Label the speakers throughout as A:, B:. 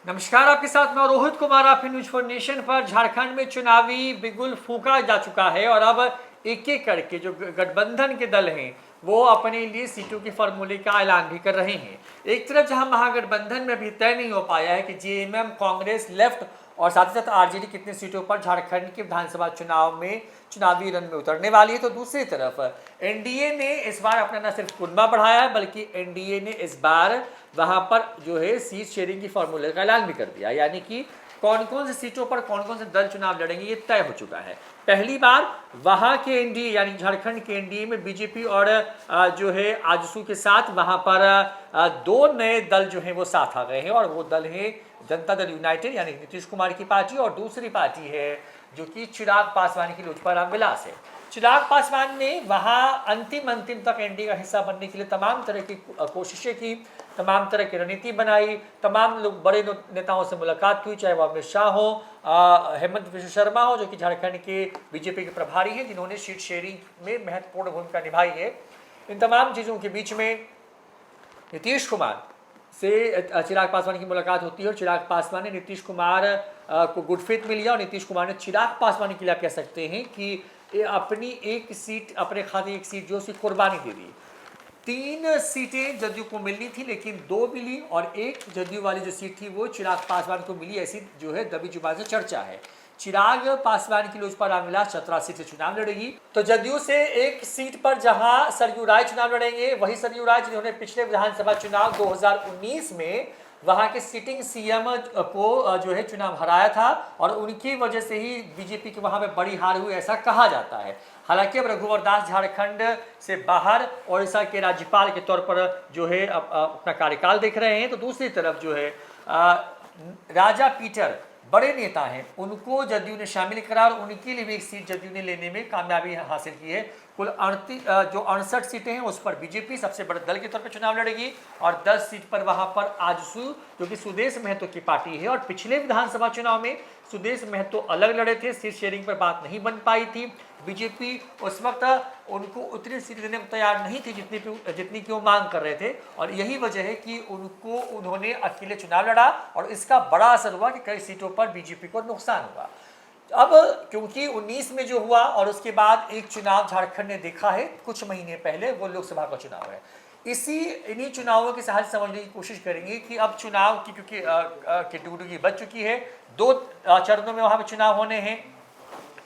A: नमस्कार, आपके साथ मैं रोहित कुमार। आप न्यूज फॉर नेशन पर। झारखंड में चुनावी बिगुल फूंका जा चुका है और अब एक एक करके जो गठबंधन के दल हैं वो अपने लिए सीटों के फॉर्मूले का ऐलान भी कर रहे हैं। एक तरफ जहां महागठबंधन में भी तय नहीं हो पाया है कि जेएमएम, कांग्रेस, लेफ्ट और साथ ही साथ आरजेडी कितने सीटों पर झारखंड के विधानसभा चुनाव में चुनावी रण में उतरने वाली है, तो दूसरी तरफ एनडीए ने इस बार अपना न सिर्फ कुनबा बढ़ाया है बल्कि एनडीए ने इस बार वहां पर जो है सीट शेयरिंग की फॉर्मूले का ऐलान भी कर दिया। यानी कि कौन कौन से सीटों पर कौन कौन से दल चुनाव लड़ेंगे ये तय हो चुका है। पहली बार वहां के एनडीए यानी झारखंड के एनडीए में बीजेपी और जो है आजसू के साथ वहां पर दो नए दल जो हैं वो साथ आ गए हैं और वो दल है जनता दल यूनाइटेड यानी नीतीश कुमार की पार्टी, और दूसरी पार्टी है जो कि चिराग पासवान की लोजपा रामविलास है। चिराग पासवान ने वहां अंतिम तक एनडीए का हिस्सा बनने के लिए तमाम तरह की कोशिशें की, तमाम तरह की रणनीति बनाई, तमाम लोग बड़े नेताओं से मुलाकात हुई, चाहे वो अमित शाह हो, हेमंत विश्व शर्मा हो जो कि झारखंड के बीजेपी के प्रभारी हैं, जिन्होंने सीट शेयरिंग में महत्वपूर्ण भूमिका निभाई है। इन तमाम चीज़ों के बीच में नीतीश कुमार से चिराग पासवान की मुलाकात होती है और चिराग पासवान ने नीतीश कुमार को गुड फेथ में लिया और नीतीश कुमार ने चिराग पासवान के लिए कह सकते हैं कि अपनी एक सीट, अपने खाते एक सीट जो उसकी कुर्बानी दे दी। 3 सीटें जदयू को मिलनी थी लेकिन 2 मिली और एक जदयू वाली जो सीट थी वो चिराग पासवान को मिली, ऐसी जो है दबी जुबान से चर्चा है। चिराग पासवान की लोजपा रामविलास 17 सीट से चुनाव लड़ेगी। तो जदयू से एक सीट पर जहां सरयू राय चुनाव लड़ेंगे, वही सरयू राय जिन्होंने पिछले विधानसभा चुनाव 2019 में वहां के सिटिंग सीएम को जो है चुनाव हराया था और उनकी वजह से ही बीजेपी के वहां पे बड़ी हार हुई ऐसा कहा जाता है। हालांकि अब रघुवर दास झारखंड से बाहर ओडिशा के राज्यपाल के तौर पर जो है अपना कार्यकाल देख रहे हैं। तो दूसरी तरफ जो है राजा पीटर बड़े नेता हैं, उनको जदयू ने शामिल करा और उनके लिए भी एक सीट जदयू ने लेने में कामयाबी हासिल की है। कुल 68 सीटें हैं उस पर बीजेपी सबसे बड़े दल के तौर पर चुनाव लड़ेगी और 10 सीट पर वहां पर आजसू जो कि सुदेश महतो की पार्टी है, और पिछले विधानसभा चुनाव में सुदेश महतो अलग लड़े थे, सीट शेयरिंग पर बात नहीं बन पाई थी। बीजेपी उस वक्त उनको उतनी सीट देने को तैयार नहीं थी जितनी की वो मांग कर रहे थे और यही वजह है कि उन्होंने अकेले चुनाव लड़ा और इसका बड़ा असर हुआ कि कई सीटों पर बीजेपी को नुकसान हुआ। अब क्योंकि 19 में जो हुआ और उसके बाद एक चुनाव झारखंड ने देखा है कुछ महीने पहले, वो लोकसभा का चुनाव है। इन्हीं चुनावों की सहायता समझने की कोशिश करेंगे कि अब चुनाव की क्योंकि डुगडुगी बच चुकी है, 2 चरणों में वहां पर चुनाव होने हैं।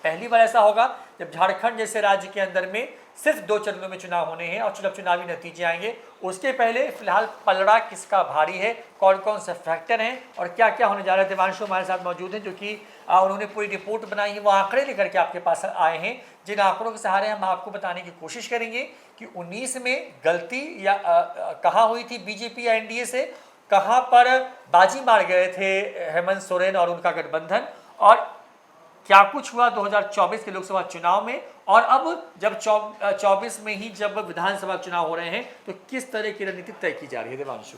A: पहली बार ऐसा होगा जब झारखंड जैसे राज्य के अंदर में सिर्फ 2 चरणों में चुनाव होने हैं और जब चुनावी नतीजे आएंगे उसके पहले फिलहाल पलड़ा किसका भारी है, कौन कौन से फैक्टर हैं और क्या क्या होने जा रहे हैं। देवांशु हमारे साथ मौजूद हैं जो कि उन्होंने पूरी रिपोर्ट बनाई है, वो आंकड़े लेकर के आपके पास आए हैं, जिन आंकड़ों के सहारे हम आपको बताने की कोशिश करेंगे कि 19 में गलती या कहाँ हुई थी बीजेपी या एनडीए से, कहाँ पर बाजी मार गए थे हेमंत सोरेन और उनका गठबंधन, और क्या कुछ हुआ 2024 के लोकसभा चुनाव में, और अब जब 24 में ही जब विधानसभा चुनाव हो रहे हैं तो किस तरह की रणनीति तय की जा रही है। देवांशु,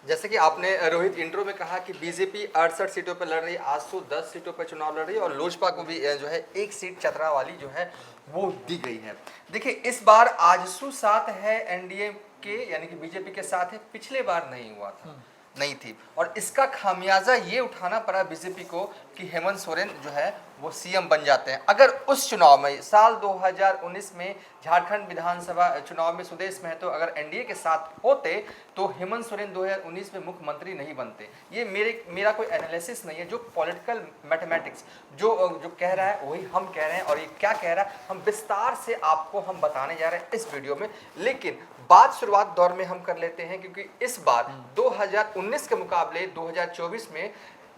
B: जैसे कि आपने रोहित इंट्रो में कहा कि बीजेपी 68 सीटों पर लड़ रही है, आजसू 10 सीटों पर चुनाव लड़ रही है और लोजपा को भी जो है एक सीट चतरा वाली जो है वो दी गई है। देखिए इस बार आजसू साथ है एनडीए के यानी कि बीजेपी के साथ है, पिछले बार नहीं हुआ था, नहीं थी, और इसका खामियाजा ये उठाना पड़ा बीजेपी को कि हेमंत सोरेन जो है वो सीएम बन जाते हैं। अगर उस चुनाव में साल 2019 में झारखंड विधानसभा चुनाव में सुदेश महतो अगर एनडीए के साथ होते तो हेमंत सोरेन 2019 में मुख्यमंत्री नहीं बनते। ये मेरा कोई एनालिसिस नहीं है, जो पॉलिटिकल मैथमेटिक्स जो कह रहा है वही हम कह रहे हैं और ये क्या कह रहा है हम विस्तार से आपको हम बताने जा रहे हैं इस वीडियो में। लेकिन बात शुरुआत दौर में हम कर लेते हैं क्योंकि इस बार 2019 के मुकाबले 2024 में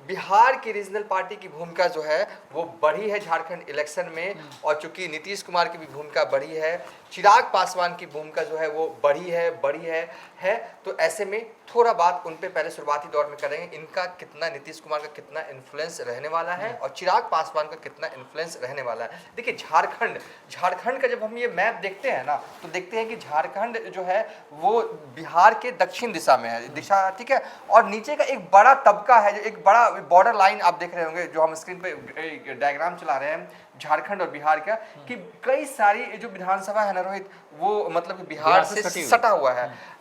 B: बिहार की रीजनल पार्टी की भूमिका जो है वो बढ़ी है झारखंड इलेक्शन में, और चूंकि नीतीश कुमार की भी भूमिका बढ़ी है, चिराग पासवान की भूमिका जो है वो बढ़ी है। तो ऐसे में थोड़ा बात उन पे पहले शुरुआती दौर में करेंगे, इनका कितना, नीतीश कुमार का कितना इन्फ्लुएंस रहने वाला है और चिराग पासवान का कितना इन्फ्लुएंस रहने वाला है। देखिए झारखंड का जब हम ये मैप देखते हैं ना तो देखते हैं कि झारखंड जो है वो बिहार के दक्षिण दिशा में है, दिशा ठीक है, और नीचे का एक बड़ा तबका है, जो एक बड़ा बॉर्डर लाइन आप देख रहे होंगे जो हम स्क्रीन पे डायग्राम चला रहे हैं झारखंड और बिहार का, कि कई सारी जो विधानसभा है ना रोहित वो मतलब बिहार से सटा हुआ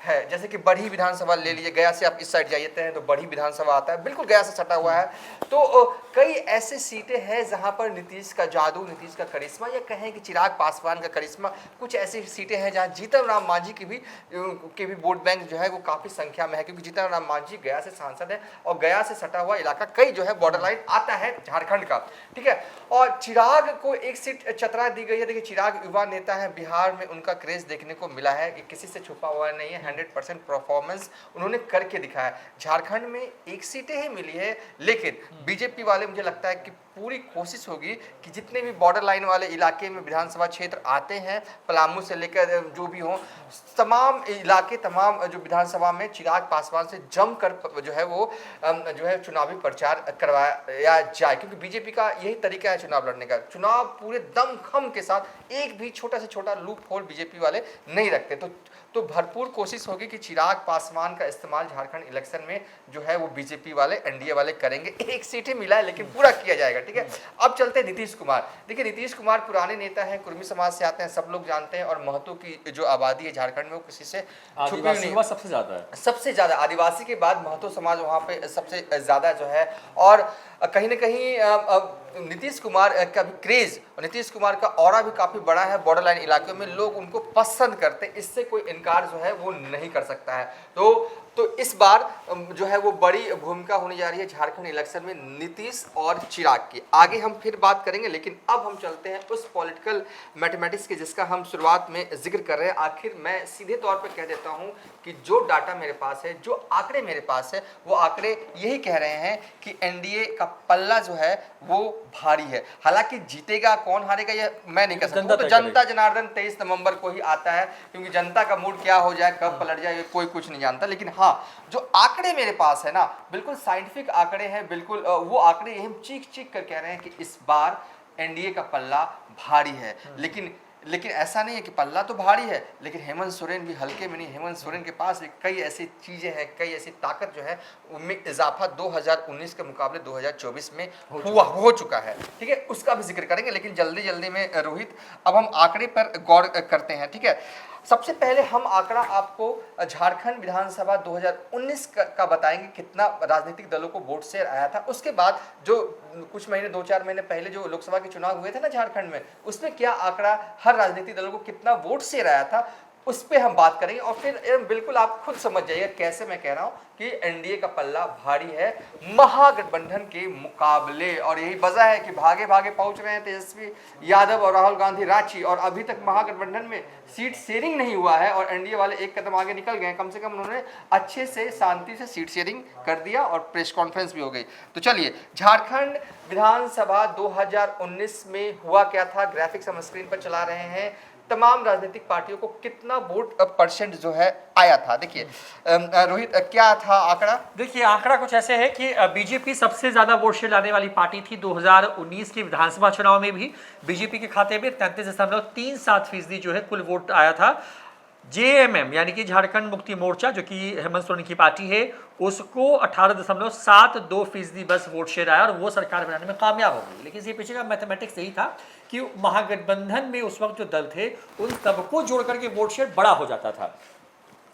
B: है, जैसे कि बढ़ी विधानसभा ले लीजिए, गया से आप इस साइड जाइए हैं तो बढ़ी विधानसभा आता है, बिल्कुल गया से सटा हुआ है। तो कई ऐसे सीटें हैं जहां पर नीतीश का जादू, नीतीश का करिश्मा, या कहें कि चिराग पासवान का करिश्मा, कुछ ऐसी सीटें हैं जहां जीतन राम मांझी की भी वोट बैंक जो है वो काफी संख्या में है, क्योंकि जीतन राम मांझी गया से सांसद है और गया से सटा हुआ इलाका कई जो है बॉर्डर लाइन आता है झारखंड का, ठीक है। और चिराग को एक सीट चतरा दी गई है। देखिए, चिराग युवा नेता है, बिहार में उनका क्रेज देखने को मिला है कि किसी से छुपा हुआ नहीं है, 100% परफॉर्मेंस उन्होंने करके दिखाया। झारखंड में एक सीटें ही मिली है, लेकिन बीजेपी वाले मुझे लगता है कि पूरी कोशिश होगी कि जितने भी बॉर्डर लाइन वाले इलाके में विधानसभा क्षेत्र आते हैं, पलामू से लेकर जो भी हो, तमाम इलाके, तमाम जो विधानसभा में चिराग पासवान से जमकर जो है वो जो है चुनावी प्रचार करवाया जाए, क्योंकि बीजेपी का यही तरीका है चुनाव लड़ने का। चुनाव पूरे दमखम के साथ, एक भी छोटा से छोटा लूप होल बीजेपी वाले नहीं रखते। तो भरपूर कोशिश होगी कि चिराग पासवान का इस्तेमाल झारखंड इलेक्शन में जो है वो बीजेपी वाले, एनडीए वाले करेंगे। एक सीट ही मिला है लेकिन पूरा किया जाएगा, ठीक है। अब चलते हैं नीतीश कुमार। देखिए, नीतीश कुमार पुराने नेता हैं, कुर्मी समाज से आते हैं, सब लोग जानते हैं, और महतो की जो आबादी है झारखंड में वो किसी से छुपी नहीं,
A: सबसे ज्यादा है,
B: सबसे ज्यादा आदिवासी के बाद महतो समाज वहाँ पे सबसे ज्यादा जो है। और कहीं ना कहीं नीतीश कुमार का भी क्रेज और नीतीश कुमार का ऑरा भी काफी बड़ा है, बॉर्डर लाइन इलाकों में लोग उनको पसंद करते हैं, इससे कोई इनकार जो है वो नहीं कर सकता है। तो इस बार जो है वो बड़ी भूमिका होने जा रही है झारखंड इलेक्शन में नीतीश और चिराग की। आगे हम फिर बात करेंगे, लेकिन अब हम चलते हैं उस पॉलिटिकल मैथमेटिक्स के जिसका हम शुरुआत में जिक्र कर रहे हैं। आखिर मैं सीधे तौर पर कह देता हूं कि जो डाटा मेरे पास है, जो आंकड़े मेरे पास है, वो आंकड़े यही कह रहे हैं कि एनडीए का पल्ला जो है वो भारी है। हालांकि जीतेगा कौन, हारेगा, ये मैं नहीं कह सकता, तो जनता जनार्दन 23 नवंबर को ही आता है, क्योंकि जनता का मूड क्या हो जाए, कब पलट जाए, ये कोई कुछ नहीं जानता। लेकिन हाँ, जो आंकड़े मेरे पास है ना, बिल्कुल साइंटिफिक आंकड़े हैं, बिल्कुल वो आंकड़े हम चीख चीख कर कह रहे हैं कि इस बार एनडीए का पल्ला भारी है। लेकिन ऐसा नहीं है कि पल्ला तो भारी है, लेकिन हेमंत सोरेन भी हल्के में नहीं। हेमंत सोरेन के पास कई ऐसी चीजें हैं, कई ऐसी ताकत जो है उनमें इजाफा 2019 के मुकाबले 2024 में हो चुका है, ठीक है। उसका भी जिक्र करेंगे, लेकिन जल्दी में रोहित, अब हम आंकड़े पर गौर करते हैं, ठीक है। सबसे पहले हम आंकड़ा आपको झारखंड विधानसभा 2019 का बताएंगे, कितना राजनीतिक दलों को वोट शेयर आया था। उसके बाद जो कुछ महीने, 2-4 महीने पहले जो लोकसभा के चुनाव हुए थे ना झारखंड में, उसमें क्या आंकड़ा, हर राजनीतिक दलों को कितना वोट शेयर आया था, उस पर हम बात करेंगे। और फिर बिल्कुल आप खुद समझ जाइए कैसे मैं कह रहा हूं कि एनडीए का पल्ला भारी है महागठबंधन के मुकाबले। और यही वजह है कि भागे भागे पहुंच रहे हैं तेजस्वी यादव और राहुल गांधी रांची, और अभी तक महागठबंधन में सीट शेयरिंग नहीं हुआ है, और एनडीए वाले एक कदम आगे निकल गए। कम से कम उन्होंने अच्छे से शांति से सीट शेयरिंग कर दिया और प्रेस कॉन्फ्रेंस भी हो गई। तो चलिए, झारखंड विधानसभा 2019 में हुआ क्या था, ग्राफिक्स हम स्क्रीन पर चला रहे हैं। तमाम राजनीतिक पार्टियों को कितना वोट परसेंट जो है आया था, देखिए रोहित क्या था आंकड़ा।
A: देखिए, आंकड़ा कुछ ऐसे है कि बीजेपी सबसे ज्यादा वोट शेयर लाने वाली पार्टी थी। 2019 के विधानसभा चुनाव में भी बीजेपी के खाते में 33.37% जो है कुल वोट आया था। जेएमएम यानी कि झारखंड मुक्ति मोर्चा, जो कि हेमंत सोरेन की पार्टी है, उसको 18.72% बस वोट शेयर आया, और वो सरकार बनाने में कामयाब हो गई। लेकिन इसके पीछे का मैथमेटिक्स यही था कि महागठबंधन में उस वक्त जो दल थे उन सबको जोड़ करके वोट शेयर बड़ा हो जाता था।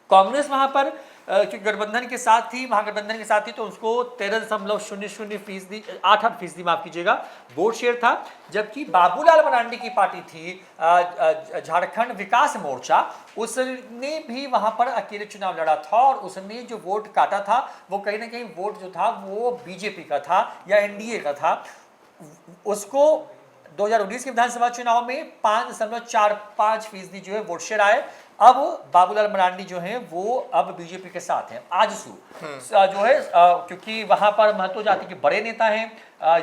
A: कांग्रेस वहां पर क्योंकि गठबंधन के साथ थी, महागठबंधन के साथ थी, तो उसको 13.00% 8% माफ कीजिएगा वोट शेयर था। जबकि बाबूलाल मरांडी की पार्टी थी झारखंड विकास मोर्चा, उसने भी वहां पर अकेले चुनाव लड़ा था, और उसने जो वोट काटा था वो कहीं ना कहीं वोट जो था वो बीजेपी का था या एनडीए का था। उसको 2019 के विधानसभा चुनाव में 5.45% जो है वोट शेयर आए। अब बाबूलाल मरांडी जो हैं वो अब बीजेपी के साथ हैं। आजसू जो है क्योंकि वहां पर महतो जाति के बड़े नेता हैं,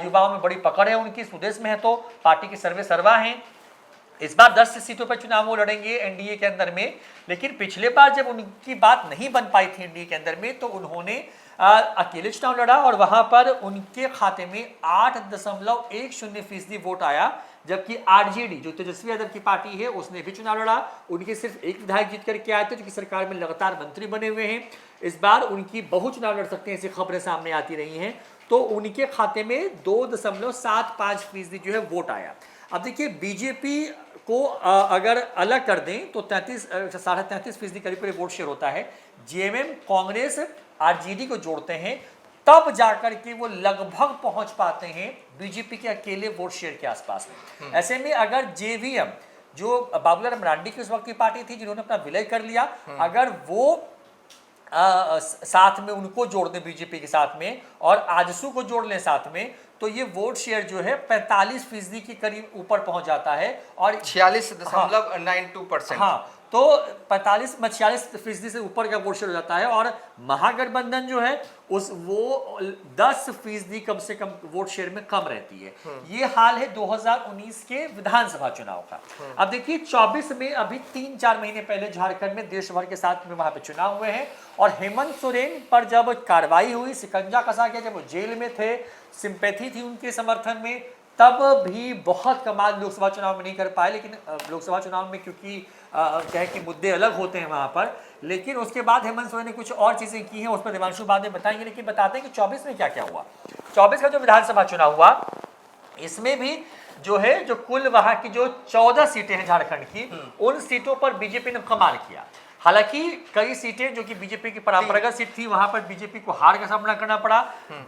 A: युवाओं में बड़ी पकड़ है उनकी, स्वदेश में है तो पार्टी के सर्वे सर्वा हैं। इस बार 10 सीटों पर चुनाव वो लड़ेंगे एनडीए के अंदर में। लेकिन पिछले बार जब उनकी बात नहीं बन पाई थी एनडीए के अंदर में, तो उन्होंने अकेले चुनाव लड़ा, और वहां पर उनके खाते में 8.10% वोट आया। जबकि आरजेडी जो तेजस्वी यादव की पार्टी है उसने भी चुनाव लड़ा, उनके सिर्फ एक विधायक जीत करके आए थे, जो कि सरकार में लगातार मंत्री बने हुए हैं। इस बार उनकी बहु चुनाव लड़ सकते हैं, ऐसी खबरें सामने आती रही हैं। तो उनके खाते में 2.75% जो है वोट आया। अब देखिए बीजेपी को अगर अलग कर दें तो 33.33% करीब करीब वोट शेयर होता है। जेएमएम कांग्रेस आरजेडी को जोड़ते हैं तब जाकर के वो लगभग पहुंच पाते हैं बीजेपी के अकेले वोट शेयर के आसपास में। ऐसे में अगर जेवीएम जो बाबूलाल मरांडी की उस वक्त की पार्टी थी जिन्होंने अपना विलय कर लिया, अगर वो साथ में उनको जोड़ दें बीजेपी के साथ में और आजसू को जोड़ लें साथ में, तो ये वोट शेयर जो है 45% के करीब ऊपर पहुंच जाता है और
B: 46.92%।
A: हाँ, तो 46 से ऊपर का वोट शेयर हो जाता है और महागठबंधन जो है वो 10% कम से कम वोट शेयर में कम रहती है। ये हाल है 2019 के विधानसभा चुनाव का। अब देखिए 24 में अभी 3-4 महीने पहले झारखंड में देश भर के साथ में वहां पे चुनाव हुए हैं और हेमंत सोरेन पर जब कार्रवाई हुई, शिकंजा कसा गया, जब वो जेल में थे, सिंपैथी थी उनके समर्थन में, तब भी बहुत कमाल लोकसभा चुनाव में नहीं कर पाए। लेकिन लोकसभा चुनाव में क्योंकि क्या है कि मुद्दे अलग होते हैं वहां पर, लेकिन उसके बाद हेमंत सोरेन ने कुछ और चीजें की हैं, उस पर देवांशु बाद में बताएंगे। लेकिन बताते हैं कि 24 में क्या क्या हुआ। 24 का जो विधानसभा चुनाव हुआ, इसमें भी जो है जो कुल वहां की जो 14 सीटें हैं झारखंड की, उन सीटों पर बीजेपी ने कमाल किया। हालांकि कई सीटें जो कि बीजेपी की परंपरागत सीट थी वहां पर बीजेपी को हार का सामना करना पड़ा।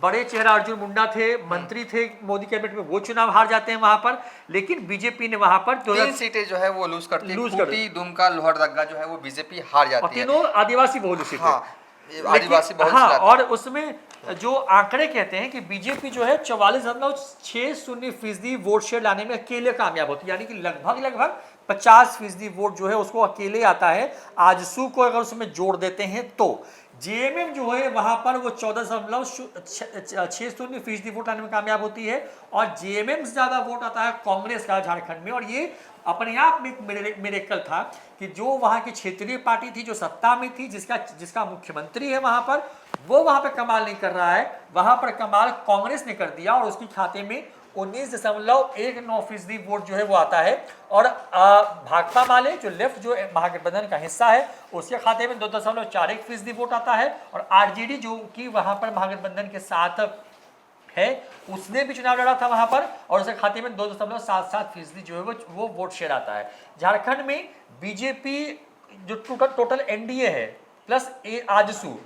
A: बड़े चेहरा अर्जुन मुंडा थे, मंत्री थे मोदी कैबिनेट में, वो चुनाव हार जाते हैं वहां पर। लेकिन बीजेपी ने वहां पर
B: 3 सीटें जो है वो लूज करती है। खूंटी, दुमका, लोहरदगा जो है वो बीजेपी हार जाती है।
A: तीनों आदिवासी बहुल सीटें।
B: आदिवासी बहुल।
A: हाँ, और उसमें जो आंकड़े कहते हैं कि बीजेपी जो है 44.60% वोट शेयर लाने में अकेले कामयाब होती है, यानी कि लगभग 50% वोट जो है उसको अकेले आता है। आजसू को अगर उसमें जोड़ देते हैं तो जेएमएम जो है वहां पर वो 14.60% वोट लाने में कामयाब होती है और जेएमएम से ज्यादा वोट आता है कांग्रेस का झारखंड में। और ये अपने आप में एक मिरेकल था कि जो वहां की क्षेत्रीय पार्टी थी जो सत्ता में थी, जिसका मुख्यमंत्री है वहां पर, वो वहां पर कमाल नहीं कर रहा है, वहां पर कमाल कांग्रेस ने कर दिया और उसके खाते में 19.19% वोट जो है वो आता है। और भाकपा माले जो लेफ्ट जो महागठबंधन का हिस्सा है उसके खाते में 2.41% वोट आता है और आरजेडी जो कि वहां पर महागठबंधन के साथ है उसने भी चुनाव लड़ा था वहां पर और उसके खाते में 2.77% जो है वो वोट शेयर आता है। झारखंड में बीजेपी जो टोटल एनडीए है प्लस आजसू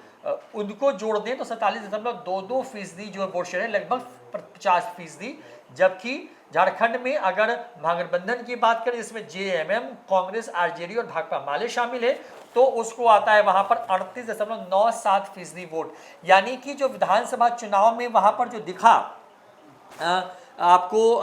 A: उनको जोड़ दें तो 47.22% जो वोट शेयर है, लगभग 50%। जबकि झारखंड में अगर महागठबंधन की बात करें जिसमें जेएमएम, कांग्रेस, आरजेडी और भाकपा माले शामिल है तो उसको आता है वहां पर 38.97% वोट। यानी कि जो विधानसभा चुनाव में वहां पर जो दिखा आपको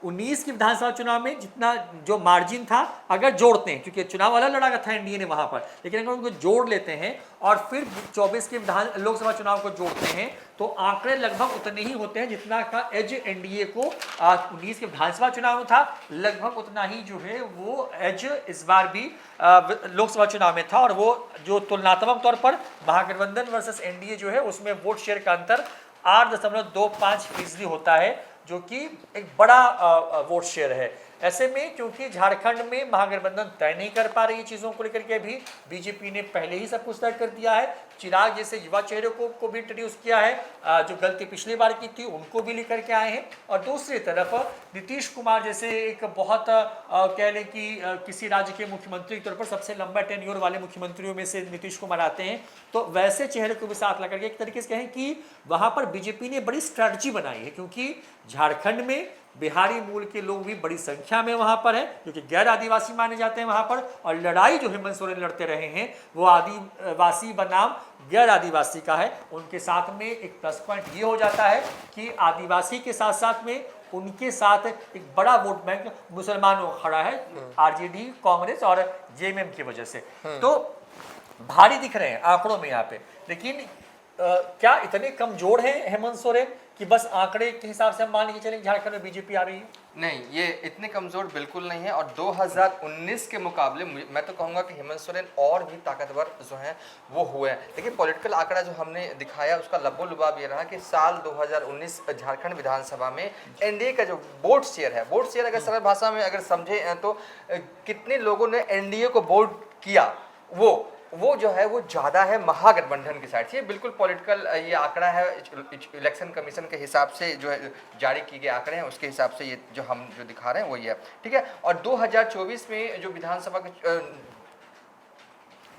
A: 19 के विधानसभा चुनाव में जितना जो मार्जिन था, अगर जोड़ते हैं, क्योंकि चुनाव अलग लड़ा था एनडीए ने वहां पर, लेकिन अगर उनको जोड़ लेते हैं और फिर 24 के लोकसभा चुनाव को जोड़ते हैं तो आंकड़े लगभग उतने ही होते हैं जितना का एज एनडीए को 19 के विधानसभा चुनाव में था, लगभग उतना ही जो है वो एज इस बार भी लोकसभा चुनाव में था। और वो जो तुलनात्मक तौर पर महागठबंधन वर्सेस एनडीए जो है उसमें वोट शेयर का अंतर 8.25% होता है, जो कि एक बड़ा वोट शेयर है। ऐसे में क्योंकि झारखंड में महागठबंधन तय नहीं कर पा रही है चीज़ों को लेकर के, अभी बीजेपी ने पहले ही सब कुछ तय कर दिया है। चिराग जैसे युवा चेहरे को भी इंट्रोड्यूस किया है, जो गलती पिछली बार की थी उनको भी लेकर के आए हैं। और दूसरी तरफ नीतीश कुमार जैसे एक बहुत कह लें कि किसी राज्य के मुख्यमंत्री के तौर पर सबसे लंबा टेन्योर वाले मुख्यमंत्रियों में से नीतीश कुमार आते हैं, तो वैसे चेहरे को भी साथ ला करके एक तरीके से कहें कि वहाँ पर बीजेपी ने बड़ी स्ट्रैटेजी बनाई है, क्योंकि झारखंड में बिहारी मूल के लोग भी बड़ी संख्या में वहां पर है, क्योंकि गैर आदिवासी माने जाते हैं वहां पर। और लड़ाई जो हेमंत सोरेन लड़ते रहे हैं वो आदिवासी बनाम गैर आदिवासी का है। उनके साथ में एक प्लस पॉइंट ये हो जाता है कि आदिवासी के साथ साथ में उनके साथ एक बड़ा वोट बैंक मुसलमानों का खड़ा है, आरजेडी, कांग्रेस और जेएमएम की वजह से। तो भारी दिख रहे हैं आंकड़ों में यहाँ पे, लेकिन क्या इतने कमजोर हैं हेमंत सोरेन कि बस आंकड़े के हिसाब से हम मान के चलें झारखंड में बीजेपी आ रही है?
B: नहीं, ये इतने कमजोर बिल्कुल नहीं है। और 2019 के मुकाबले मैं तो कहूँगा कि हेमंत सोरेन और भी ताकतवर जो हैं वो हुए हैं। देखिए पॉलिटिकल आंकड़ा जो हमने दिखाया उसका लबो-लुबाब ये रहा कि साल 2019 झारखंड विधानसभा में एनडीए का जो वोट शेयर है, वोट शेयर अगर सरल भाषा में अगर समझे तो कितने लोगों ने एनडीए को वोट किया, वो वो जो है वो ज़्यादा है महागठबंधन की साइड से। ये बिल्कुल पॉलिटिकल ये आंकड़ा है, इलेक्शन कमीशन के हिसाब से जो है जारी किए गए आंकड़े हैं उसके हिसाब से ये जो हम जो दिखा रहे हैं वही है, ठीक है। और 2024 में जो विधानसभा के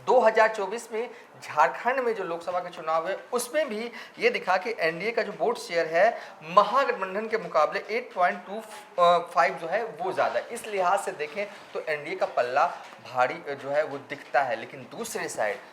B: 2024 में झारखंड में जो लोकसभा के चुनाव है उसमें भी ये दिखा कि एनडीए का जो वोट शेयर है महागठबंधन के मुकाबले 8.25 जो है वो ज़्यादा। इस लिहाज से देखें तो एनडीए का पल्ला भारी जो है वो दिखता है। लेकिन दूसरे साइड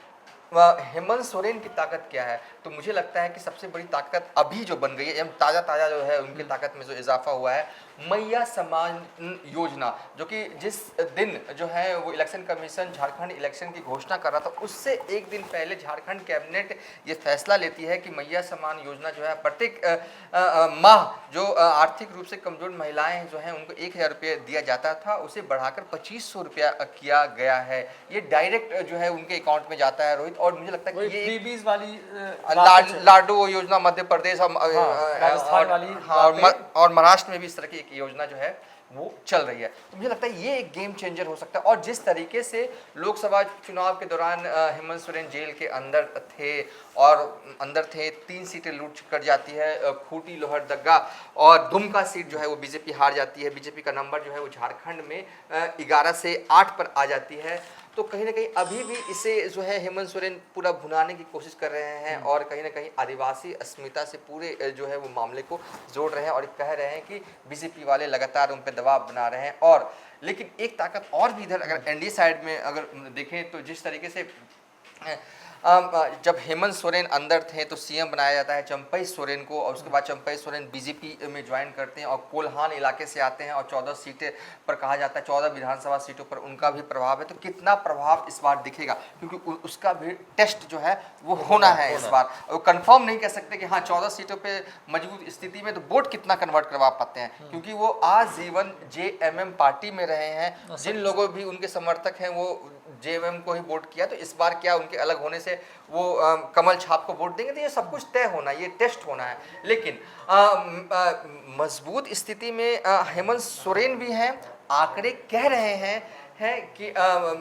B: हेमंत सोरेन की ताकत क्या है, तो मुझे लगता है कि सबसे बड़ी ताकत अभी जो बन गई है, ताज़ा जो है उनकी ताकत में जो इजाफा हुआ है, मैया सम्मान योजना, जो कि जिस दिन जो है वो इलेक्शन कमीशन झारखंड इलेक्शन की घोषणा कर रहा था उससे एक दिन पहले झारखंड कैबिनेट ये फैसला लेती है कि मैया सम्मान योजना जो है प्रत्येक माह जो आर्थिक रूप से कमजोर महिलाएं जो हैं उनको 1000 रुपये दिया जाता था, उसे बढ़ाकर 2500 रुपया किया गया है। ये डायरेक्ट जो है उनके अकाउंट में जाता है रोहित। और मुझे लगता है कि ये
A: फ्रीबीज वाली
B: लाडो योजना मध्य प्रदेश
A: राजस्थान वाली
B: और महाराष्ट्र में भी इस तरह की एक योजना जो है वो चल रही है। तो मुझे लगता है ये एक गेम चेंजर हो सकता है। और जिस तरीके से लोकसभा चुनाव के दौरान हेमंत सोरेन जेल के अंदर थे 3 सीटें लूट कर जाती है, खूंटी लोहरदगा और दुमका सीट जो है वो बीजेपी हार जाती है। बीजेपी का नंबर जो है वो झारखंड में 11 से 8 पर आ जाती है। तो कहीं ना कहीं अभी भी इसे जो है हेमंत सोरेन पूरा भुनाने की कोशिश कर रहे हैं और कहीं ना कहीं आदिवासी अस्मिता से पूरे जो है वो मामले को जोड़ रहे हैं और कह रहे हैं कि बीजेपी वाले लगातार उन पर दबाव बना रहे हैं। और लेकिन एक ताकत और भी इधर अगर एनडीए साइड में अगर देखें तो जिस तरीके से जब हेमंत सोरेन अंदर थे तो सीएम बनाया जाता है चंपई सोरेन को, और उसके बाद चंपई सोरेन बीजेपी में ज्वाइन करते हैं और कोल्हान इलाके से आते हैं और 14 सीटें पर कहा जाता है 14 विधानसभा सीटों पर उनका भी प्रभाव है। तो कितना प्रभाव इस बार दिखेगा, क्योंकि उसका भी टेस्ट जो है वो होना है इस बार। वो कंफर्म नहीं कह सकते कि हाँ 14 सीटों पे मजबूत स्थिति में तो वोट कितना कन्वर्ट करवा पाते हैं, क्योंकि वो आजीवन जेएमएम पार्टी में रहे हैं। जिन लोगों भी उनके समर्थक हैं वो जेएमएम को ही वोट किया, तो इस बार क्या उनके अलग होने से वो कमल छाप को वोट देंगे, तो ये सब कुछ तय होना, ये टेस्ट होना है। लेकिन मजबूत स्थिति में हेमंत सोरेन भी हैं। आंकड़े कह रहे हैं कि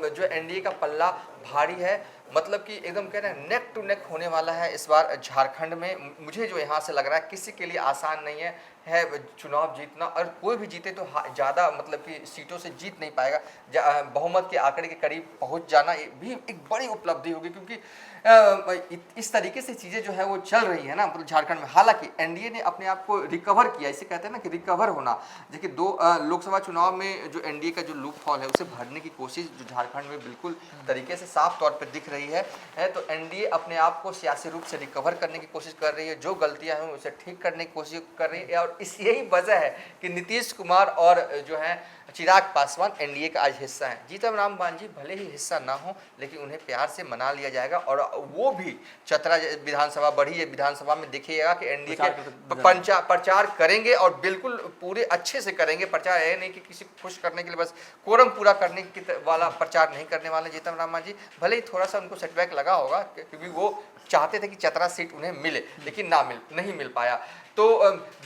B: जो एनडीए का पल्ला भारी है, मतलब कि एकदम कह रहे हैं नेक टू नेक होने वाला है इस बार झारखंड में। मुझे जो यहाँ से लग रहा है किसी के लिए आसान नहीं है चुनाव जीतना, और कोई भी जीते तो ज़्यादा मतलब कि सीटों से जीत नहीं पाएगा। बहुमत के आंकड़े के करीब पहुँच जाना भी एक बड़ी उपलब्धि होगी, क्योंकि इस तरीके से चीज़ें जो है वो चल रही है ना मतलब झारखंड में। हालांकि एनडीए ने अपने आप को रिकवर किया, इसे कहते हैं ना कि रिकवर होना। देखिए लोकसभा चुनाव में जो एनडीए का जो लूप हॉल है उसे भरने की कोशिश जो झारखंड में बिल्कुल तरीके से साफ तौर पर दिख रही है। तो एनडीए अपने आप को सियासी रूप से रिकवर करने की कोशिश कर रही है, जो गलतियां हैं उसे ठीक करने की कोशिश कर रही है। और यही वजह है कि नीतीश कुमार और जो है चिराग पासवान एनडीए का आज हिस्सा है। जीतन राम मांझी भले ही हिस्सा ना हो, लेकिन उन्हें प्यार से मना लिया जाएगा। और वो भी चतरा विधानसभा बढ़ी है, विधानसभा में देखिएगा कि एनडीए के प्रचार करेंगे और बिल्कुल पूरे अच्छे से करेंगे प्रचार। है नहीं कि किसी को खुश करने के लिए बस कोरम पूरा करने की वाला प्रचार नहीं करने वाले जीतन राम मांझी। भले ही थोड़ा सा उनको सेटबैक लगा होगा, क्योंकि वो चाहते थे कि चतरा सीट उन्हें मिले, लेकिन नहीं मिल पाया। तो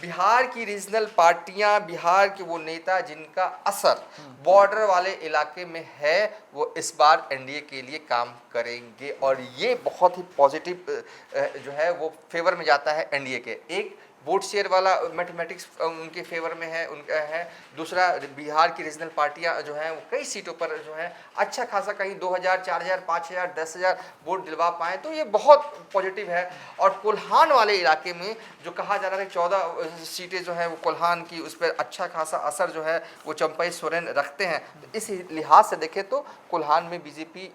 B: बिहार की रीजनल पार्टियां, बिहार के वो नेता जिनका असर बॉर्डर वाले इलाके में है, वो इस बार एनडीए के लिए काम करेंगे। और ये बहुत ही पॉजिटिव जो है वो फेवर में जाता है एनडीए के। एक वोट शेयर वाला मैथमेटिक्स उनके फेवर में है, उनका है। दूसरा बिहार की रीजनल पार्टियां जो हैं वो कई सीटों पर जो है अच्छा खासा कहीं 2000, 4000, 5000, 10000 वोट दिलवा पाएँ, तो ये बहुत पॉजिटिव है। और कोल्हान वाले इलाके में जो कहा जा रहा है 14 सीटें जो है वो कोल्हान की, उस पर अच्छा खासा असर जो है वो चंपई सोरेन रखते हैं। तो इस लिहाज से देखें तो कोल्हान में बीजेपी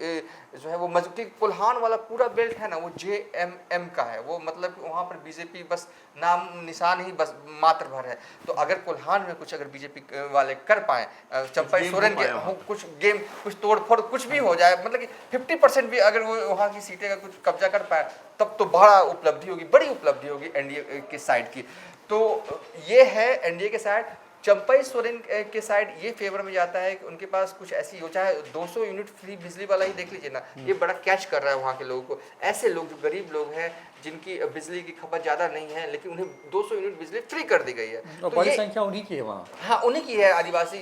B: जो है वो मजबूती, कोल्हान वाला पूरा बेल्ट है ना वो जेएमएम का है, वो मतलब कि वहाँ पर बीजेपी बस नाम निशान ही बस मात्र भर है। तो अगर कोल्हान में कुछ अगर बीजेपी वाले कर पाए, चंपई सोरेन के कुछ गेम, कुछ तोड़फोड़ कुछ भी हो जाए, मतलब कि 50% भी अगर वो वहाँ की सीटें का कुछ कब्जा कर पाए, तब तो बड़ा उपलब्धि होगी, बड़ी उपलब्धि होगी एनडीए के साइड की। तो ये है एनडीए के साइड। चंपई सोरेन के साइड ये फेवर में जाता है कि उनके पास कुछ ऐसी हो, चाहे 200 यूनिट फ्री बिजली वाला ही देख लीजिए ना, ये बड़ा कैच कर रहा है वहाँ के लोगों को। ऐसे लोग जो गरीब लोग हैं जिनकी बिजली की खपत ज़्यादा नहीं है, लेकिन उन्हें 200 यूनिट बिजली फ्री कर दी गई है।
A: और
B: तो
A: बड़ी
B: ये
A: संख्या उन्हीं की है वहाँ।
B: हाँ, उन्हीं की है, आदिवासी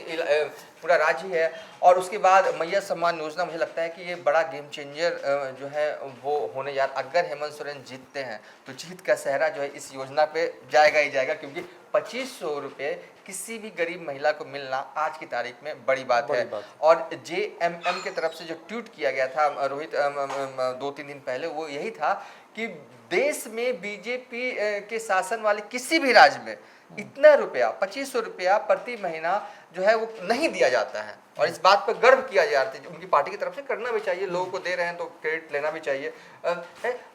B: पूरा राज्य है। और उसके बाद मैया सम्मान योजना, मुझे लगता है कि ये बड़ा गेम चेंजर जो है वो होने जा रहा। अगर हेमंत सोरेन जीतते हैं तो जीत का सेहरा जो है इस योजना पे जाएगा ही जाएगा, क्योंकि 2500 रुपये किसी भी गरीब महिला को मिलना आज की तारीख में बड़ी बात है। और JMM की तरफ से जो ट्वीट किया गया था रोहित 2-3 दिन पहले, वो यही था कि देश में बीजेपी के शासन वाले किसी भी राज्य में इतना रुपया 2500 रुपया प्रति महीना जो है वो नहीं दिया जाता है। और इस बात पर गर्व किया जाता है, उनकी पार्टी की तरफ से करना भी चाहिए, लोगों को दे रहे हैं तो क्रेडिट लेना भी चाहिए।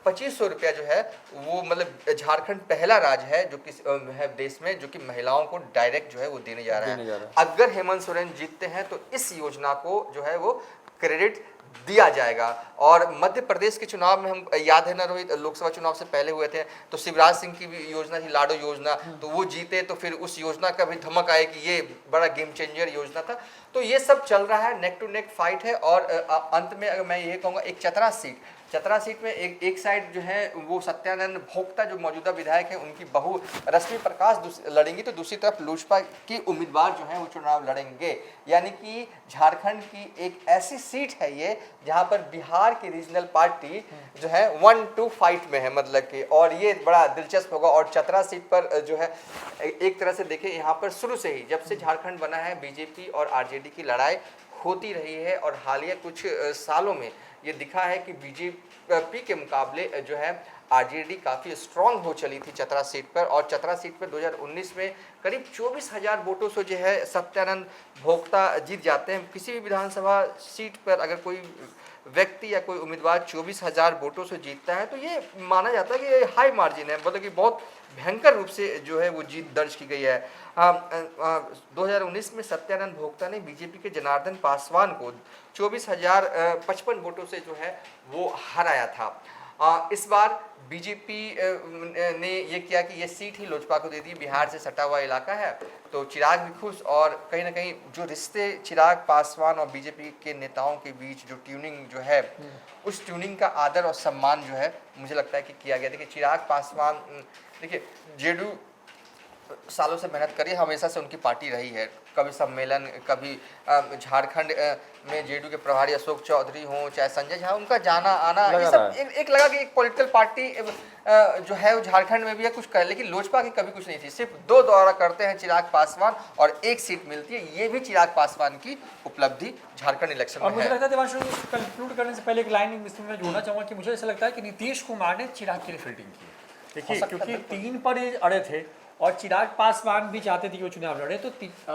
B: 2500 रुपया जो है वो मतलब झारखंड पहला राज्य है जो कि है देश में जो कि महिलाओं को डायरेक्ट जो है वो देने जा रहा है। अगर हेमंत सोरेन जीतते हैं तो इस योजना को जो है वो क्रेडिट दिया जाएगा। और मध्य प्रदेश के चुनाव में हम याद है ना रोहित, लोकसभा चुनाव से पहले हुए थे, तो शिवराज सिंह की भी योजना थी लाडो योजना, तो वो जीते, तो फिर उस योजना का भी धमक आए कि ये बड़ा गेम चेंजर योजना था। तो ये सब चल रहा है, नेक टू नेक फाइट है। और अंत में अगर मैं ये कहूँगा, एक चतरा सीट में एक साइड जो है वो सत्यानंद भोक्ता जो मौजूदा विधायक है उनकी बहू रश्मि प्रकाश लड़ेंगी, तो दूसरी तरफ लोजपा की उम्मीदवार जो है वो चुनाव लड़ेंगे। यानी कि झारखंड की एक ऐसी सीट है ये जहां पर बिहार की रीजनल पार्टी जो है 1-2 फाइट में है, मतलब कि, और ये बड़ा दिलचस्प होगा। और चतरा सीट पर जो है एक तरह से देखें, यहाँ पर शुरू से ही जब से झारखंड बना है बीजेपी और आरजेडी की लड़ाई होती रही है। और हालिया कुछ सालों में ये दिखा है कि बीजेपी के मुकाबले जो है आरजेडी काफ़ी स्ट्रांग हो चली थी चतरा सीट पर। और चतरा सीट पर 2019 में करीब 24,000 वोटों से जो है सत्यानंद भोक्ता जीत जाते हैं। किसी भी विधानसभा सीट पर अगर कोई व्यक्ति या कोई उम्मीदवार 24,000 वोटों से जीतता है तो ये माना जाता है कि ये हाई मार्जिन है, मतलब कि बहुत भयंकर रूप से जो है वो जीत दर्ज की गई है। 2019 में सत्यानंद भोक्ता ने बीजेपी के जनार्दन पासवान को 24,055 वोटों से जो है वो हराया था। इस बार बीजेपी ने ये किया कि ये सीट ही लोजपा को दे दी, बिहार से सटा हुआ इलाका है, तो चिराग भी खुश। और कहीं ना कहीं जो रिश्ते चिराग पासवान और बीजेपी के नेताओं के बीच जो ट्यूनिंग जो है, उस ट्यूनिंग का आदर और सम्मान जो है मुझे लगता है कि किया गया। देखिए चिराग पासवान, देखिए जेडीयू सालों से मेहनत करी, हमेशा से उनकी पार्टी रही है। कभी सम्मेलन, कभी झारखंड में जेडीयू के प्रभारी अशोक चौधरी हों, चाहे संजय झा, उनका जाना आना ये सब एक लगा कि एक पॉलिटिकल पार्टी जो है वो झारखंड में भी है कुछ कर। लेकिन लोजपा की कभी कुछ नहीं थी, सिर्फ 2 दौरा करते हैं चिराग पासवान और 1 सीट मिलती है। ये भी चिराग पासवान की उपलब्धि झारखंड इलेक्शन में है।
A: मुझे लगता है देवांशु, कंक्लूड करने से पहले एक लाइन इसमें मैं जोड़ना चाहूँगा कि मुझे ऐसा लगता है कि नीतीश कुमार ने चिराग के लिए फील्डिंग की। देखिए क्योंकि 3 पर ये अड़े थे और चिराग पासवान भी चाहते थे कि वो चुनाव लड़े, तो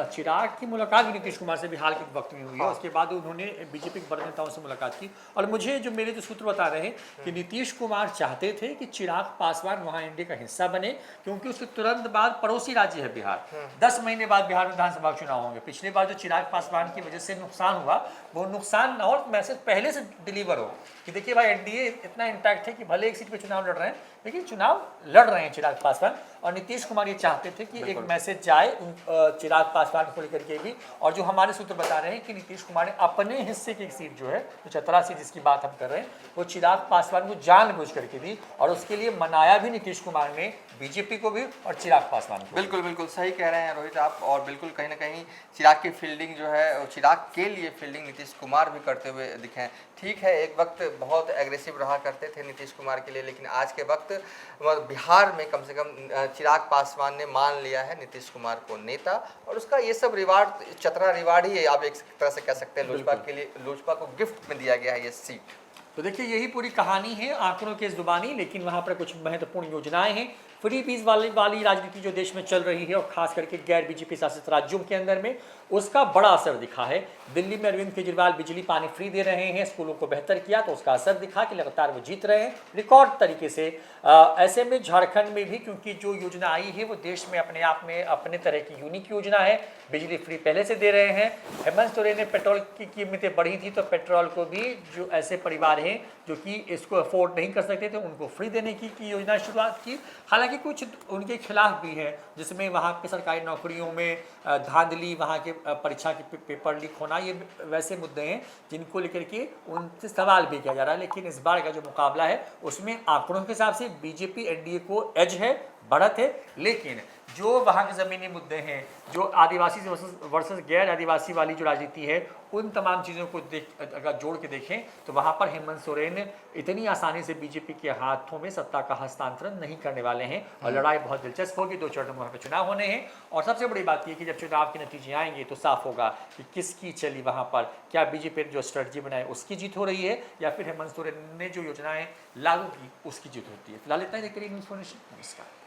A: चिराग की मुलाकात भी नीतीश कुमार से भी हाल के वक्त में हुई है। उसके बाद उन्होंने बीजेपी के बड़े नेताओं से मुलाकात की। और मुझे जो मेरे जो सूत्र बता रहे हैं कि नीतीश कुमार चाहते थे कि चिराग पासवान वहाँ एनडीए का हिस्सा बने, क्योंकि उसके तुरंत बाद पड़ोसी राज्य है बिहार, 10 महीने बाद बिहार में विधानसभा चुनाव होंगे। पिछले बार जो चिराग पासवान की वजह से नुकसान हुआ, वो नुकसान और मैसेज पहले से डिलीवर हो कि देखिए भाई एनडीए इतना इंटैक्ट है कि भले एक सीट पे चुनाव लड़ रहे हैं लेकिन चुनाव लड़ रहे हैं चिराग पासवान। और नीतीश कुमार ये चाहते थे कि एक मैसेज जाए चिराग पासवान को लेकर के भी। और जो हमारे सूत्र बता रहे हैं कि नीतीश कुमार ने अपने हिस्से की एक सीट जो है, तो चतरा सीट जिसकी बात हम कर रहे हैं, वो चिराग पासवान को जानबूझ करके दी। और उसके लिए मनाया भी नीतीश कुमार ने बीजेपी को भी और चिराग पासवान को।
B: बिल्कुल बिल्कुल सही कह रहे हैं रोहित आप। और बिल्कुल कहीं ना कहीं चिराग की फील्डिंग जो है, चिराग के लिए फील्डिंग नीतीश कुमार भी करते हुए दिखे हैं। ठीक है, एक वक्त बहुत एग्रेसिव रहा करते थे नीतीश कुमार के लिए, लेकिन आज के वक्त बिहार में कम से कम चिराग पासवान ने मान लिया है नीतीश कुमार को नेता। और उसका ये सब रिवार्ड, चतरा रिवार्ड ही आप एक तरह से कह सकते हैं लोजपा के लिए, लोजपा को गिफ्ट में दिया गया है ये सीट।
A: तो देखिए यही पूरी कहानी है, आंकड़ों की जुबानी, लेकिन वहाँ पर कुछ महत्वपूर्ण योजनाएं हैं। फ्री बीज वाली राजनीति जो देश में चल रही है और खास करके गैर बीजेपी शासित राज्यों के अंदर में, उसका बड़ा असर दिखा है। दिल्ली में अरविंद केजरीवाल बिजली पानी फ्री दे रहे हैं, स्कूलों को बेहतर किया, तो उसका असर दिखा कि लगातार वो जीत रहे हैं रिकॉर्ड तरीके से। ऐसे में झारखंड में भी, क्योंकि जो योजना आई है वो देश में अपने आप में अपने तरह की यूनिक योजना है, बिजली फ्री पहले से दे रहे हैं। हेमंत सोरेन ने पेट्रोल की कीमतें बढ़ी थी, तो पेट्रोल को भी जो ऐसे परिवार है हैं जो कि इसको अफोर्ड नहीं कर सकते थे, उनको फ्री देने की योजना शुरुआत की। हालांकि कुछ उनके खिलाफ भी हैं, जिसमें वहाँ के सरकारी नौकरियों में धांधली, वहाँ के परीक्षा के पेपर लीक होना, ये वैसे मुद्दे हैं जिनको लेकर के उनसे सवाल भी किया जा रहा है। लेकिन इस बार का जो मुकाबला है उसमें आंकड़ों के हिसाब से बीजेपी एनडीए को एज है, बढ़त है। लेकिन जो वहाँ के ज़मीनी मुद्दे हैं, जो आदिवासी वर्सेस गैर आदिवासी वाली जो राजनीति है, उन तमाम चीज़ों को अगर जोड़ के देखें तो वहाँ पर हेमंत सोरेन इतनी आसानी से बीजेपी के हाथों में सत्ता का हस्तांतरण नहीं करने वाले हैं और लड़ाई बहुत दिलचस्प होगी। 2 चरणों में वहाँ पर चुनाव होने हैं और सबसे बड़ी बात यह कि जब चुनाव के नतीजे आएंगे तो साफ होगा कि किसकी चली वहाँ पर, क्या बीजेपी ने जो स्ट्रेटजी बनाई उसकी जीत हो रही है या फिर हेमंत सोरेन ने जो योजनाएं लागू की उसकी जीत होती है। फिलहाल इतना ही देखते रहिए न्यूज़ फॉर नेशन। नमस्कार।